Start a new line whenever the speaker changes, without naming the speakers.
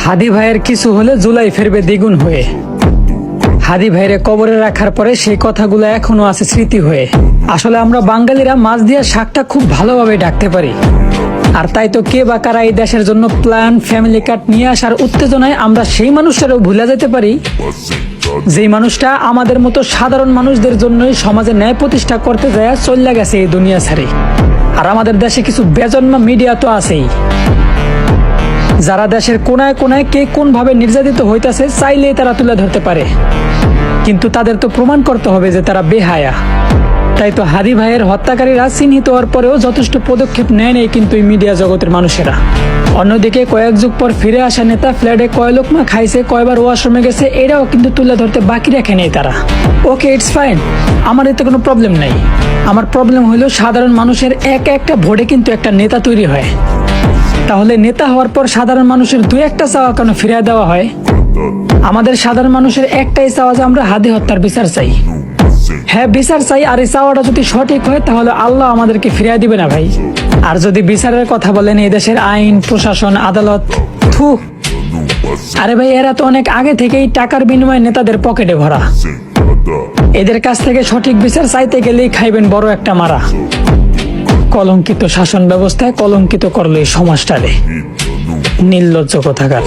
হাদি ভাইয়ের কিছু হলে জুলাই ফিরবে দ্বিগুণ হয়ে। হাদি ভাইরে কবরে রাখার পরে সেই কথাগুলো এখনো আছে স্মৃতি হয়ে। আসলে আমরা বাঙালিরা মাছ দিয়া শাকটা খুব ভালোভাবে ডাকতে পারি। আর তাই তো কে বা কারা এই দেশের জন্য প্ল্যান ফ্যামিলি কার্ড নিয়ে আসার উত্তেজনায় আমরা সেই মানুষটারও ভুলে যেতে পারি, যেই মানুষটা আমাদের মতো সাধারণ মানুষদের জন্যই সমাজে ন্যায় প্রতিষ্ঠা করতে যায় চলে গেছে এই দুনিয়া ছাড়ে। আর আমাদের দেশে কিছু বেজন্মা মিডিয়া তো আছেই, যারা দেশের কোনায় কোনায় কে কোন ভাবে নির্যাতিত হইতাছে চাইলেই তারা তুলে ধরতে পারে, কিন্তু তাদের তো প্রমাণ করতে হবে যে তারা বেহায়া। তাই তো হাদি ভাইয়ের হত্যাকারীরা চিহ্নিত হওয়ার পরেও যথেষ্ট পদক্ষেপ নেয় নেই কিন্তু এই মিডিয়া জগতের মানুষেরা। অন্যদিকে কয়েক যুগ পর ফিরে আসা নেতা ফ্ল্যাটে কয় লোকমা খাইছে, কয়বার ওয়াশরুমে গেছে, এরাও কিন্তু তুলে ধরতে বাকি রাখে নেই তারা। ওকে, ইটস ফাইন, আমার এতে কোনো প্রবলেম নাই। আমার প্রবলেম হলো সাধারণ মানুষের একটা ভোটে কিন্তু একটা নেতা তৈরি হয়। তাহলে নেতা হওয়ার পর সাধারণ মানুষের দু একটা চাওয়া কেন ফিরিয়ে দেওয়া হয়? আমাদের সাধারণ মানুষের একটাই চাওয়া যে আমরা হাদি হত্যার বিচার চাই। হ্যাঁ, বিচার চাই। আর এই চাওয়াটা যদি সঠিক হয় তাহলে আল্লাহ আমাদেরকে ফিরিয়ে দিবে না ভাই। আর যদি বিচারের কথা বলেন, এই দেশের আইন প্রশাসন আদালত, থু, আরে ভাই এরা তো অনেক আগে থেকেই টাকার বিনিময়ে নেতাদের পকেটে ভরা। এদের কাছ থেকে সঠিক বিচার চাইতে গেলেই খাইবেন বড় একটা মারা। কলঙ্কিত শাসন ব্যবস্থায় কলঙ্কিত করলো এই সমাজটারে। নির্লজ্জ কোথাকার।